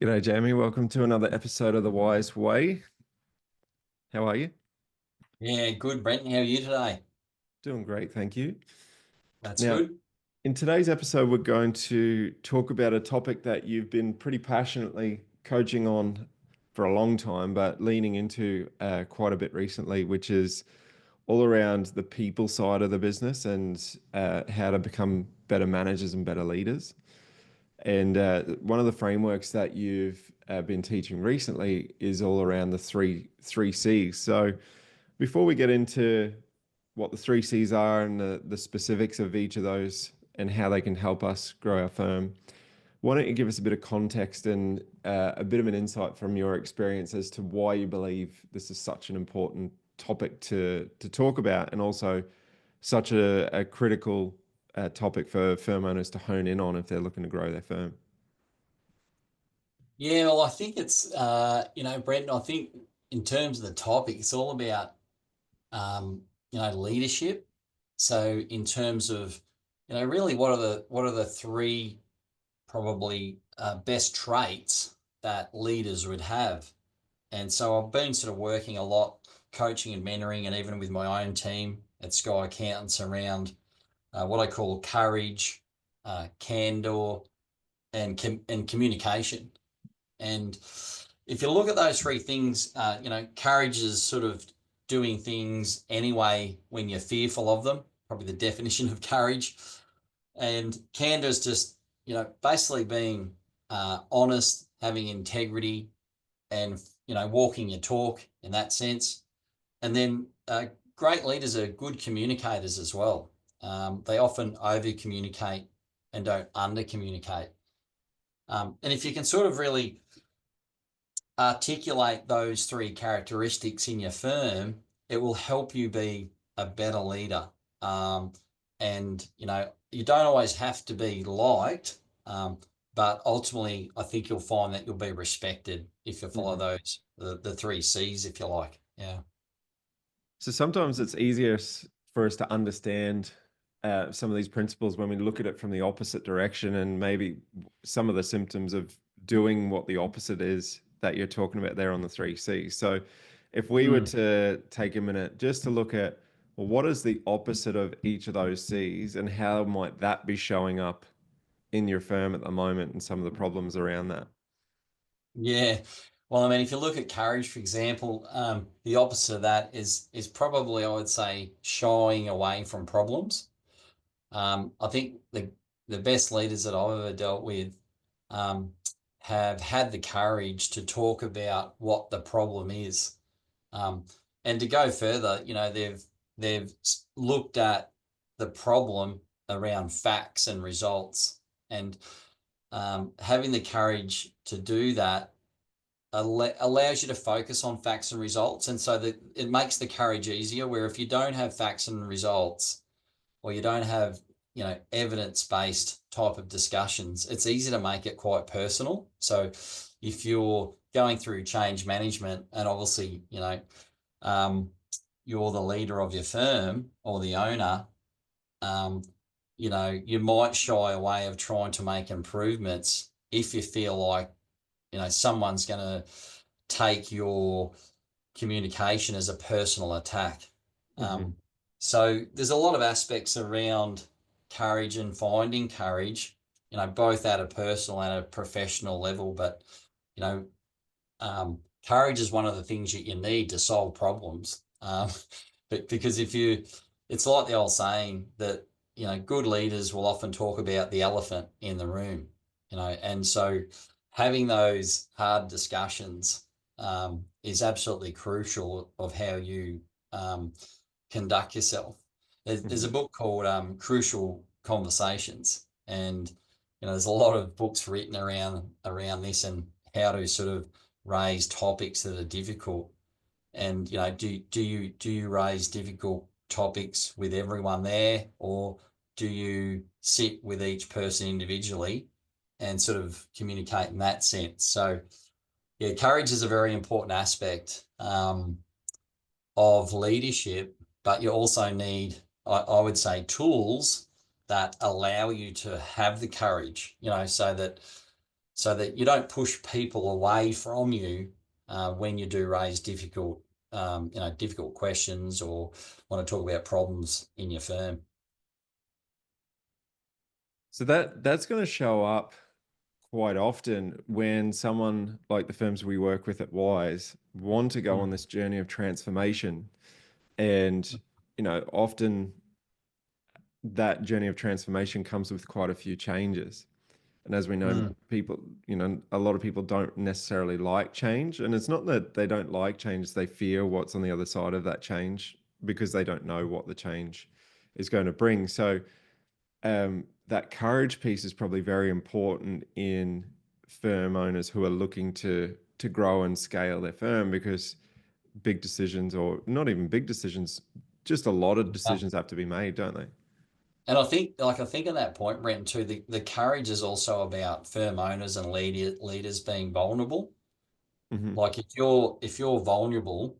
G'day, Jamie. Welcome to another episode of the Wize Way. How are you? Yeah, good, Brenton. How are you today? Doing great, thank you. That's Now, good. in today's episode, we're going to talk about a topic that you've been pretty passionately coaching on for a long time, but leaning into quite a bit recently, which is all around the people side of the business and how to become better managers and better leaders. And one of the frameworks that you've been teaching recently is all around the three C's. So before we get into what the three C's are and the specifics of each of those and how they can help us grow our firm, why don't you give us a bit of context and a bit of an insight from your experience as to why you believe this is such an important topic to talk about, and also such a critical topic for firm owners to hone in on if they're looking to grow their firm. Yeah, well, I think it's, Brenton, I think in terms of the topic, it's all about, leadership. So in terms of, really what are the three probably best traits that leaders would have? And so I've been sort of working a lot, coaching and mentoring, and even with my own team at Sky Accountants around what I call courage, candor, and communication. And if you look at those three things, courage is sort of doing things anyway when you're fearful of them, probably the definition of courage. And candor is just, basically being honest, having integrity, and, walking your talk in that sense. And then great leaders are good communicators as well. They often over communicate and don't under communicate. And if you can sort of really articulate those three characteristics in your firm, it will help you be a better leader. And, you don't always have to be liked, but ultimately, I think you'll find that you'll be respected if you follow those, the three C's, if you like. Yeah. So sometimes it's easier for us to understand some of these principles when we look at it from the opposite direction, and maybe some of the symptoms of doing what the opposite is that you're talking about there on the three C's. So if we were to take a minute just to look at, well, what is the opposite of each of those C's and how might that be showing up in your firm at the moment and some of the problems around that? Yeah. Well, I mean, if you look at courage, for example, the opposite of that is probably, I would say, shying away from problems. I think the best leaders that I've ever dealt with have had the courage to talk about what the problem is, and to go further. They've looked at the problem around facts and results, and having the courage to do that allows you to focus on facts and results, and so that it makes the courage easier. Where if you don't have facts and results, or you don't have, evidence-based type of discussions, it's easy to make it quite personal. So if you're going through change management and obviously, you're the leader of your firm or the owner, you might shy away of trying to make improvements if you feel like, someone's going to take your communication as a personal attack. So there's a lot of aspects around courage and finding courage, both at a personal and a professional level. But, courage is one of the things that you need to solve problems. But because it's like the old saying that, good leaders will often talk about the elephant in the room, and so having those hard discussions is absolutely crucial of how you conduct yourself. There's a book called Crucial Conversations, and there's a lot of books written around this and how to sort of raise topics that are difficult. And do you raise difficult topics with everyone there, or do you sit with each person individually and sort of communicate in that sense? So yeah, courage is a very important aspect of leadership, but you also need, I would say, tools that allow you to have the courage, so that so that you don't push people away from you when you do raise difficult questions or want to talk about problems in your firm. So that's going to show up quite often when someone like the firms we work with at Wize want to go on this journey of transformation. And, often that journey of transformation comes with quite a few changes. And as we know, people, a lot of people don't necessarily like change. And it's not that they don't like change, they fear what's on the other side of that change because they don't know what the change is going to bring. So that courage piece is probably very important in firm owners who are looking to grow and scale their firm, because big decisions, or not even big decisions, just a lot of decisions have to be made, don't they? And I think at that point, Brenton, too, the courage is also about firm owners and leaders being vulnerable. Mm-hmm. Like if you're vulnerable,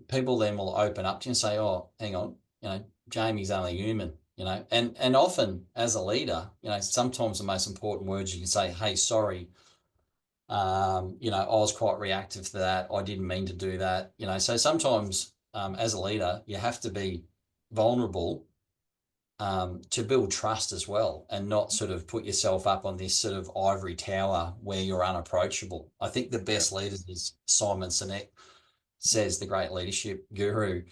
people then will open up to you and say, "Oh, hang on, Jamie's only human." And often as a leader, sometimes the most important words you can say, "Hey, sorry, I was quite reactive to that. I didn't mean to do that." So sometimes as a leader, you have to be vulnerable to build trust as well, and not sort of put yourself up on this sort of ivory tower where you're unapproachable. I think the Yeah. best leaders, as Simon Sinek says, the great leadership guru,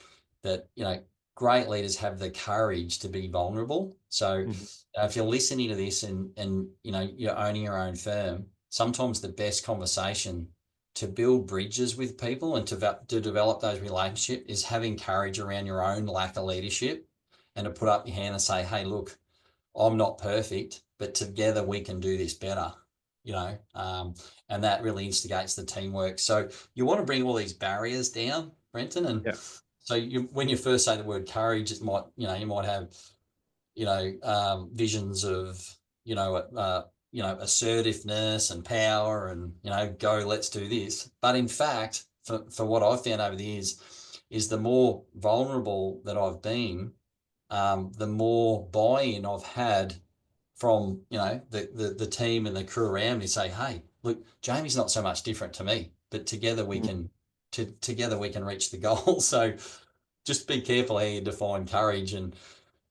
that great leaders have the courage to be vulnerable. So Mm-hmm. if you're listening to this and you're owning your own firm, sometimes the best conversation to build bridges with people and to develop those relationships is having courage around your own lack of leadership, and to put up your hand and say, "Hey, look, I'm not perfect, but together we can do this better." And that really instigates the teamwork. So you want to bring all these barriers down, Brenton. And Yeah. so when you first say the word courage, it might, you might have, visions of, assertiveness and power and, go, let's do this. But in fact, for what I've found over the years, is the more vulnerable that I've been, the more buy-in I've had from the team and the crew around me. Say, "Hey, look, Jamie's not so much different to me, but together we Mm. can reach the goal." So just be careful how you define courage, and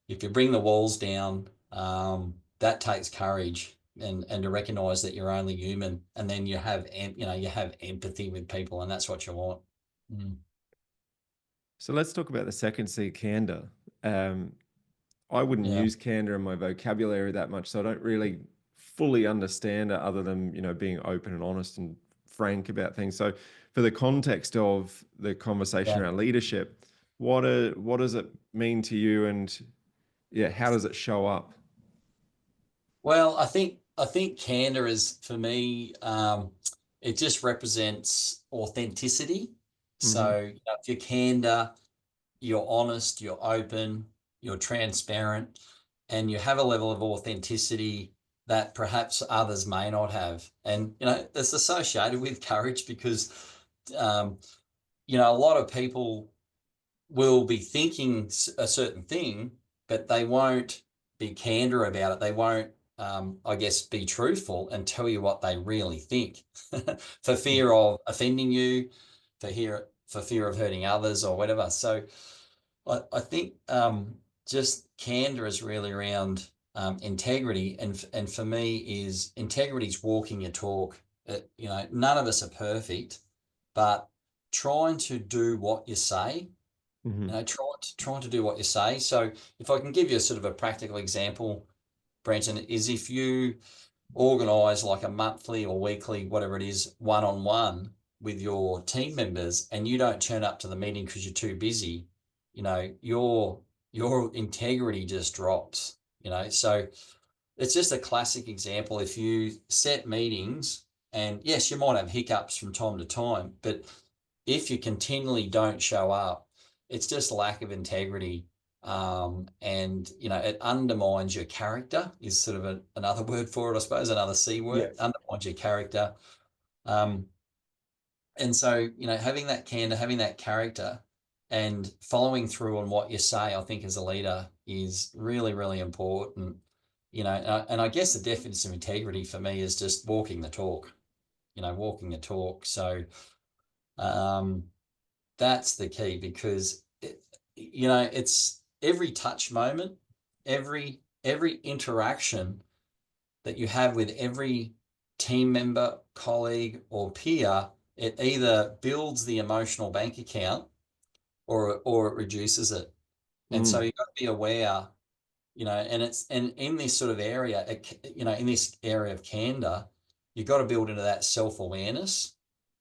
if you bring the walls down, that takes courage, and to recognize that you're only human, and then you have empathy with people, and that's what you want. So let's talk about the second C, candor. Um, I wouldn't Yeah. use candor in my vocabulary that much, so I don't really fully understand it, other than being open and honest and frank about things. So, for the context of the conversation Yeah. around leadership, what does it mean to you, and yeah, how does it show up? Well, I think candor is, for me, it just represents authenticity. Mm-hmm. So if you're candor, you're honest, you're open, you're transparent, and you have a level of authenticity that perhaps others may not have. And it's associated with courage, because um, a lot of people will be thinking a certain thing, but they won't be candor about it. They won't, I guess, be truthful and tell you what they really think for fear of offending you, for fear of hurting others or whatever. So I think just candor is really around integrity, and for me is integrity is walking your talk. None of us are perfect, but trying to do what you say, Mm-hmm. trying to do what you say. So if I can give you a sort of a practical example, Brenton, is if you organise like a monthly or weekly, whatever it is, one-on-one with your team members, and you don't turn up to the meeting because you're too busy, your integrity just drops. So it's just a classic example. If you set meetings, and yes, you might have hiccups from time to time, but if you continually don't show up, it's just lack of integrity. And it undermines your character, is sort of another word for it, I suppose, another C word, Yes. undermines your character. Um, and so, having that candor, having that character, and following through on what you say, I think as a leader is really, really important. and I guess the definition of integrity for me is just walking the talk, walking the talk. So um, that's the key, because it's every touch moment, every interaction that you have with every team member, colleague, or peer. It either builds the emotional bank account, or it reduces it. And so Mm. you've got to be aware, and in this sort of area, in this area of candor, you've got to build into that self-awareness.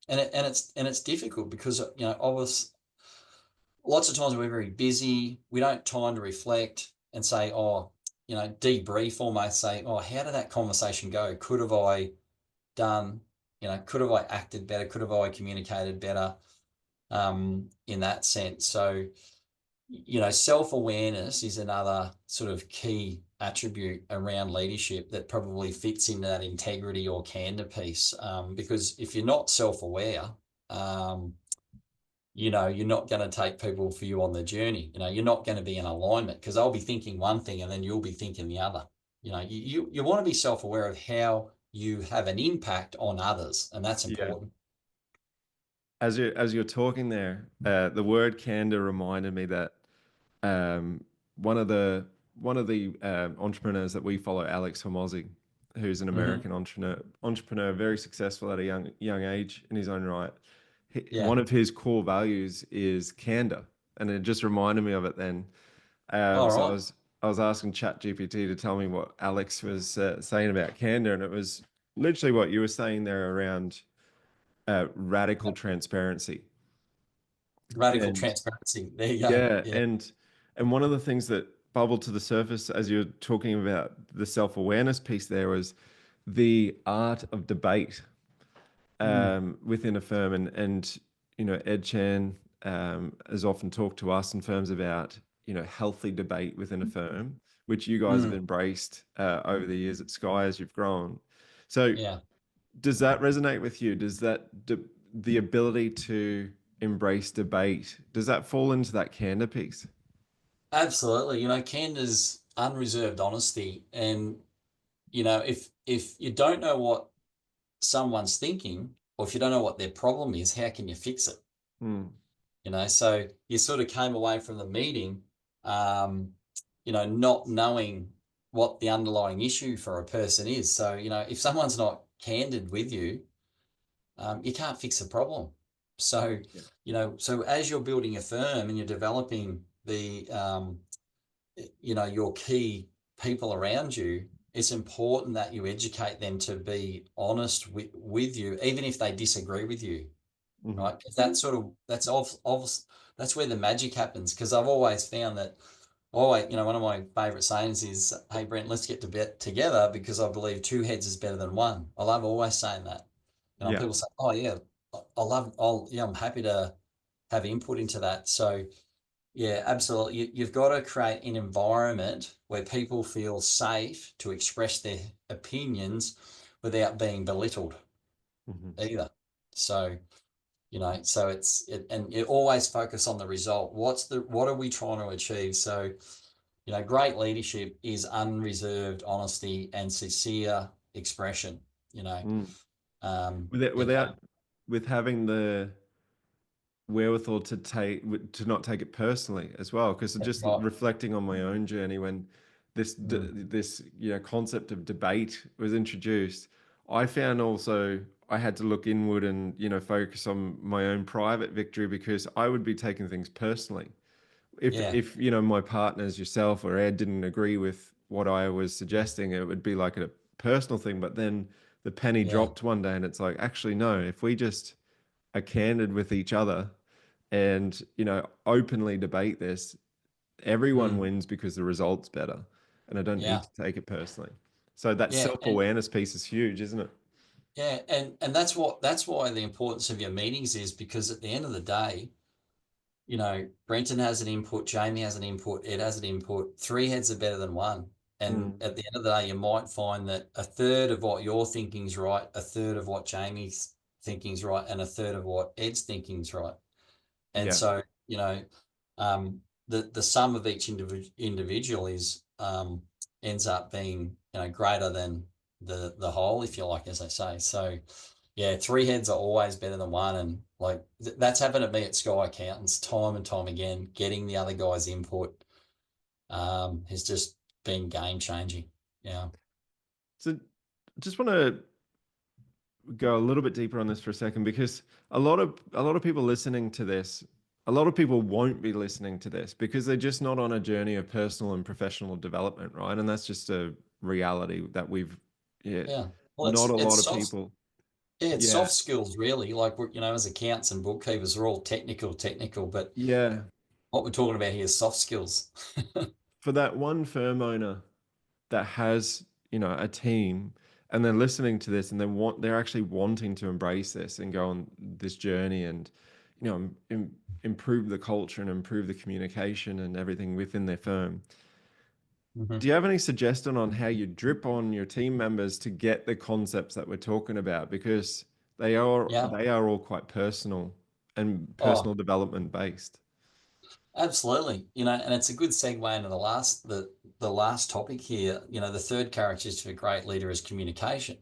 And it's difficult because, obviously, lots of times we're very busy. We don't time to reflect and say, oh, debrief, almost say, oh, how did that conversation go? Could I done, could have I acted better? Could have I communicated better, in that sense? So, self-awareness is another sort of key attribute around leadership that probably fits into that integrity or candor piece. Because if you're not self-aware, um, you're not going to take people for you on the journey. You're not going to be in alignment, because I'll be thinking one thing and then you'll be thinking the other. You want to be self-aware of how you have an impact on others, and that's Yeah. important. As you're talking there, the word candor reminded me that um, one of the entrepreneurs that we follow, Alex Hormozzi, who's an Hmm. American entrepreneur, very successful at a young age in his own right. Yeah. One of his core values is candor, and it just reminded me of it then. All So right. I was asking ChatGPT to tell me what Alex was saying about candor, and it was literally what you were saying there around radical transparency. Radical And transparency. There you go. yeah, Yeah. and one of the things that bubbled to the surface as you're talking about the self-awareness piece there was the art of debate Mm. within a firm. And Ed Chan has often talked to us in firms about healthy debate within a firm, which you guys have Mm. embraced over the years at Sky as you've grown. So Yeah. does that resonate with you? Does the ability to embrace debate, does that fall into that candor piece? Absolutely. Candor's unreserved honesty. And, if you don't know what someone's thinking, or if you don't know what their problem is, how can you fix it? Mm, So you sort of came away from the meeting, um, not knowing what the underlying issue for a person is. So, if someone's not candid with you, you can't fix the problem. So, yeah. so as you're building a firm and you're developing your key people around you, it's important that you educate them to be honest with you, even if they disagree with you, Mhm. right? 'Cause that's where the magic happens. Because I've always found that, one of my favorite sayings is, "Hey, Brent, let's get to bed together because I believe two heads is better than one." I love always saying that. Yeah. People say, "Oh yeah, I'm happy to have input into that." So yeah, absolutely. You've got to create an environment where people feel safe to express their opinions without being belittled Mhm. either. So, so and you always focus on the result. What are we trying to achieve? So, great leadership is unreserved honesty and sincere expression, you know. Mm. Um, Without, again, without, with having the wherewithal to not take it personally as well, because that's just right. reflecting on my own journey when Mm, this concept of debate was introduced, I found also I had to look inward and focus on my own private victory, because I would be taking things personally yeah, if my partners, yourself or Ed, didn't agree with what I was suggesting. It would be like a personal thing. But then the penny yeah, dropped one day, and it's like, actually no, if we just are candid with each other and openly debate this, everyone mm, wins because the result's better, and I don't need yeah, to take it personally. So that yeah, and self-awareness piece is huge, isn't it? yeah, and that's why the importance of your meetings is, because at the end of the day, Brenton has an input, Jamie has an input, Ed has an input. Three heads are better than one. And Mm, at the end of the day, you might find that a third of what you're thinking is right, a third of what Jamie's thinking is right, and a third of what Ed's thinking is right. And yeah. so, um, the sum of each individual is ends up being greater than the whole, if you like, as they say. So yeah, three heads are always better than one. And like that's happened to me at Sky Accountants time and time again. Getting the other guy's input has just been game changing. Yeah. So just want to go a little bit deeper on this for a second, because a lot of people listening to this, a lot of people won't be listening to this because they're just not on a journey of personal and professional development, right? And that's just a reality that yeah, Yeah. Well, not a it's lot of soft. people. Yeah, it's Yeah, soft skills really. Like as accountants and bookkeepers, we're all technical, but yeah. what we're talking about here is soft skills. For that one firm owner that has, a team, and they're listening to this and they're actually wanting to embrace this and go on this journey and, improve the culture and improve the communication and everything within their firm. Mhm. Do you have any suggestion on how you drip on your team members to get the concepts that we're talking about? Because they are Yeah. they are all quite personal and Oh, personal development based. absolutely. And it's a good segue into the last topic here. The third characteristic of a great leader is communication,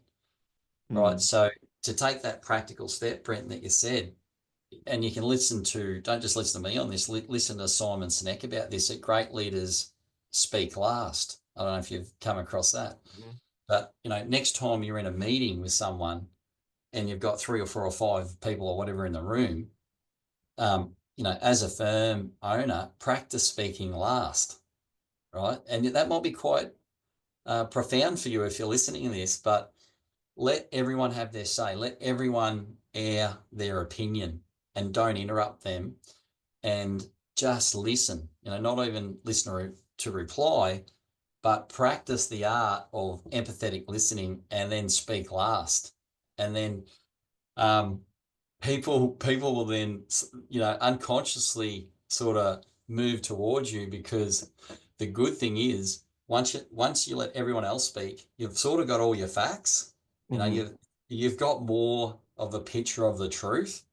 right? Mm, So to take that practical step, Brent, that you said, and you can don't just listen to me on this, listen to Simon Sinek about this, that great leaders speak last. I don't know if you've come across that, mhm, but next time you're in a meeting with someone and you've got three or four or five people or whatever in the room, as a firm owner, practice speaking last, right? And that might be quite profound for you if you're listening to this, but let everyone have their say. Let everyone air their opinion and don't interrupt them, and just listen. Not even listen to reply, but practice the art of empathetic listening and then speak last. And then um, people will then unconsciously sort of move towards you, because the good thing is once you let everyone else speak, you've sort of got all your facts. mhm, You've got more of a picture of the truth,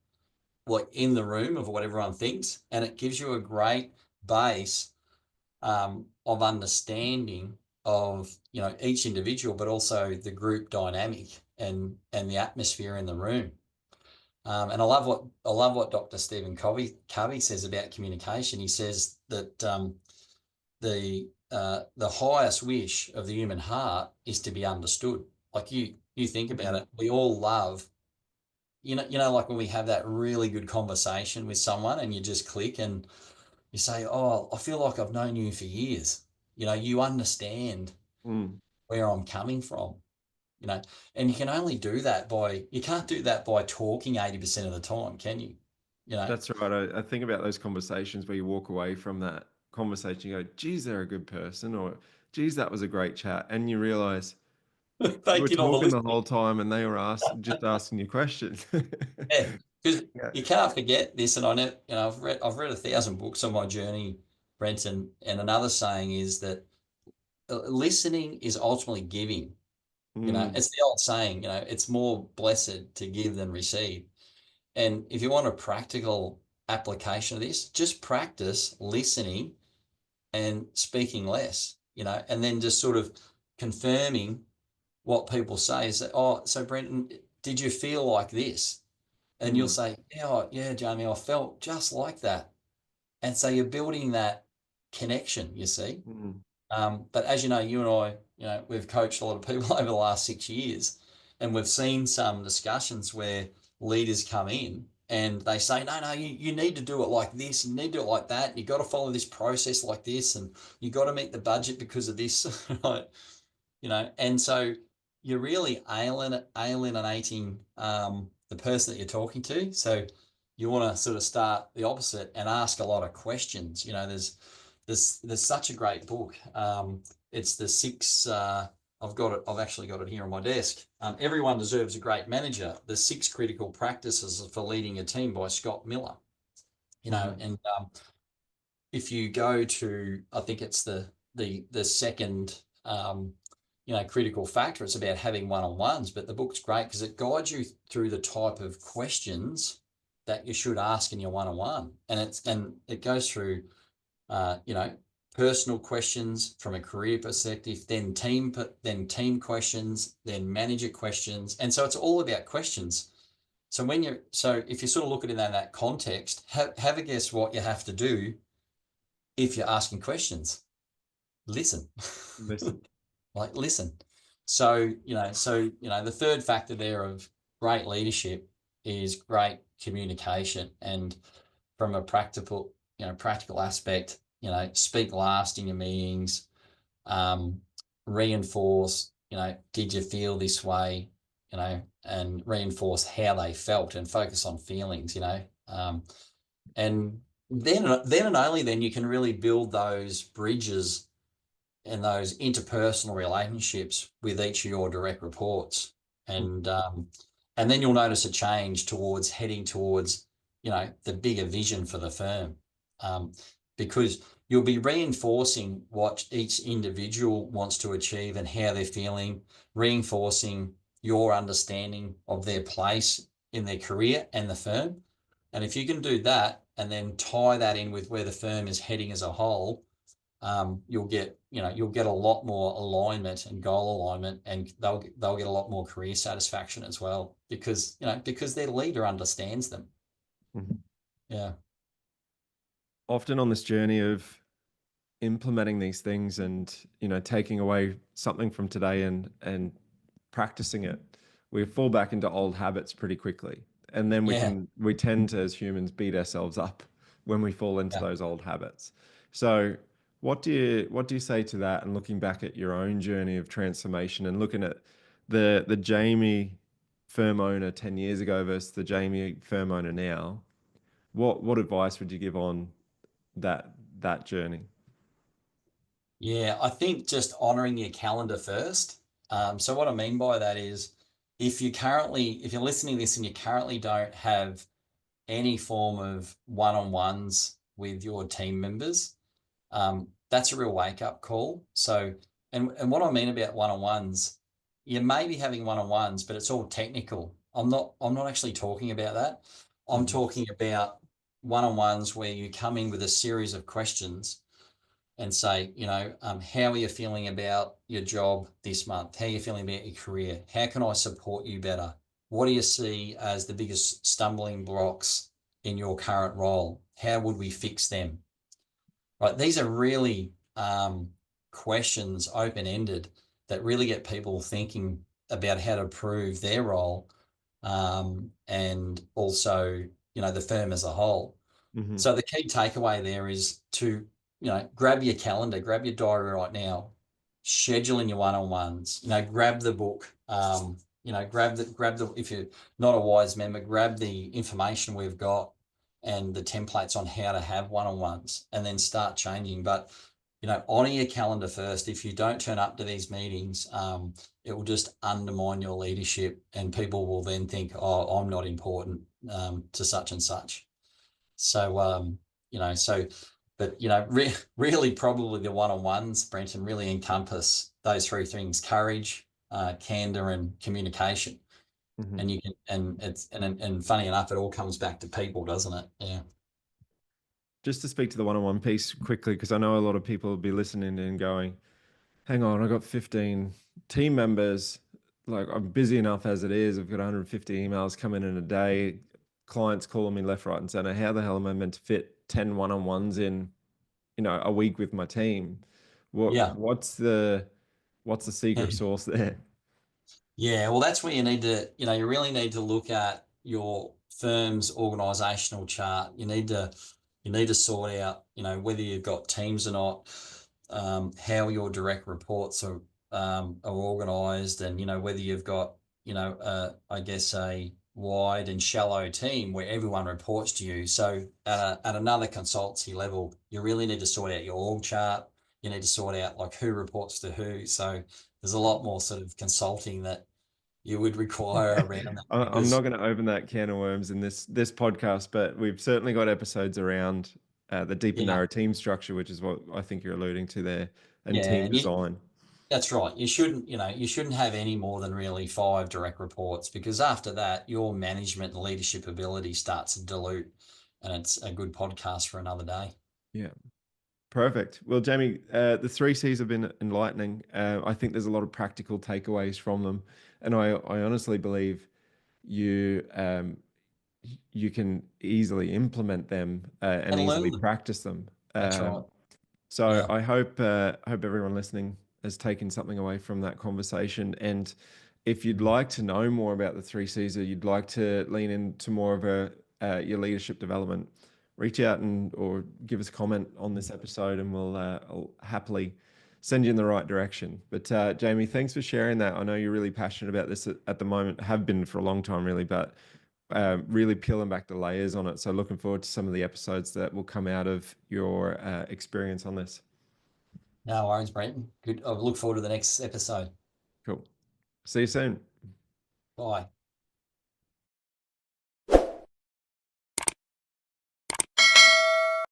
like in the room, of what everyone thinks, and it gives you a great base of understanding of each individual, but also the group dynamic and the atmosphere in the room. And I love what Dr. Stephen Covey says about communication. He says that the highest wish of the human heart is to be understood. Like you think about mhm, it, we all love, like when we have that really good conversation with someone and you just click and you say, "Oh, I feel like I've known you for years." You understand mm. where I'm coming from. you know, and you can only do that you can't do that by talking 80% of the time, can you? You know, That's right. I think about those conversations where you walk away from that conversation, you go, geez, they're a good person, or geez, that was a great chat. And you realize you were thank you, not for talking the listening. whole time and they were just asking you questions. Yeah, because Yeah. you can't forget this. And I know, I've read 1,000 books on my journey, Brenton. And another saying is that listening is ultimately giving. Mm, It's the old saying, it's more blessed to give than receive. And if you want a practical application of this, just practice listening and speaking less, and then just sort of confirming what people say. Is that, oh, so Brenton, did you feel like this? And you'll mm, say, yeah, yeah, Jamie, I felt just like that. And so you're building that connection, you see. mm. But as you know, you and I, we've coached a lot of people over the last 6 years, and we've seen some discussions where leaders come in and they say, no, you need to do it like this, and you need to do it like that. And you've got to follow this process like this, and you got to meet the budget because of this, right? And so you're really alienating the person that you're talking to. So you want to sort of start the opposite and ask a lot of questions. There's such a great book. It's the six. I've got it. I've actually got it here on my desk. Everyone Deserves a Great Manager: The Six Critical Practices for Leading a Team by Scott Miller. Mhm. And if you go to, I think it's the second critical factor. It's about having one-on-ones, but the book's great because it guides you through the type of questions that you should ask in your one-on-one, and it goes through, uh, you know, personal questions from a career perspective, then team questions, then manager questions. And so it's all about questions. So if you sort of look at it in that context, have a guess what you have to do if you're asking questions. Listen. Listen. Like listen. So the third factor there of great leadership is great communication. And from a practical aspect, speak last in your meetings, reinforce, did you feel this way, and reinforce how they felt and focus on feelings, and then and only then you can really build those bridges and those interpersonal relationships with each of your direct reports. And then you'll notice a change heading towards, the bigger vision for the firm, because you'll be reinforcing what each individual wants to achieve and how they're feeling, reinforcing your understanding of their place in their career and the firm. And if you can do that and then tie that in with where the firm is heading as a whole, you'll get a lot more alignment and goal alignment, and they'll get a lot more career satisfaction as well, because their leader understands them. Mm-hmm. Yeah. Often on this journey of implementing these things and taking away something from today and practicing it, we fall back into old habits pretty quickly, and then we tend to, as humans, beat ourselves up when we fall into those old habits. So what do you say to that, and looking back at your own journey of transformation and looking at the Jamie firm owner 10 years ago versus the Jamie firm owner now, what advice would you give on that journey? Yeah, I think just honoring your calendar first. So what I mean by that is, if you're listening to this and you currently don't have any form of one-on-ones with your team members, that's a real wake-up call. So, and what I mean about one-on-ones, you may be having one-on-ones, but it's all technical. I'm not actually talking about that. I'm talking about one-on-ones where you come in with a series of questions and say, how are you feeling about your job this month? How are you feeling about your career? How can I support you better? What do you see as the biggest stumbling blocks in your current role? How would we fix them? Right. These are really questions, open-ended, that really get people thinking about how to improve their role, and also, the firm as a whole. Mm-hmm. So the key takeaway there is to, grab your calendar, grab your diary right now, schedule in your one-on-ones, grab the book, grab the, if you're not a Wize member, grab the information we've got and the templates on how to have one-on-ones, and then start changing. But, honor your calendar first. If you don't turn up to these meetings, it will just undermine your leadership, and people will then think, oh, I'm not important to such and such. So, really probably the one-on-ones, Brenton, really encompass those three things: courage, candor, and communication. Mm-hmm. And you can, and funny enough, it all comes back to people, doesn't it? Yeah. Just to speak to the one-on-one piece quickly, because I know a lot of people will be listening and going, hang on, I got 15 team members. Like, I'm busy enough as it is. I've got 150 emails coming in a day, clients calling me left, right, and center. How the hell am I meant to fit 10 one-on-ones in, a week with my team? Yeah. What's the secret sauce there? Yeah, well, that's where you need to, you really need to look at your firm's organizational chart. You need to sort out, whether you've got teams or not, how your direct reports are organized, and, whether you've got, I guess, a wide and shallow team where everyone reports to you. So at another consultancy level, you really need to sort out your org chart. You need to sort out like who reports to who. So there's a lot more sort of consulting that you would require around that, I'm because not going to open that can of worms in this podcast, but we've certainly got episodes around the deep and yeah, narrow team structure, which is what I think you're alluding to there, and yeah, team design. that's right. You shouldn't have any more than really 5 direct reports, because after that, your management and leadership ability starts to dilute, and it's a good podcast for another day. Yeah. Perfect. Well, Jamie, the three C's have been enlightening. I think there's a lot of practical takeaways from them, and I honestly believe you you can easily implement them and And easily learn them. practice them. That's right. So Yeah. I hope everyone listening has taken something away from that conversation. And if you'd like to know more about the three C's, or you'd like to lean into more of your leadership development, reach out and or give us a comment on this episode, and I'll happily send you in the right direction. But Jamie, thanks for sharing that. I know you're really passionate about this at the moment, have been for a long time, really, but really peeling back the layers on it. So looking forward to some of the episodes that will come out of your experience on this. No worries, Brenton. Good. I look forward to the next episode. Cool. See you soon. Bye.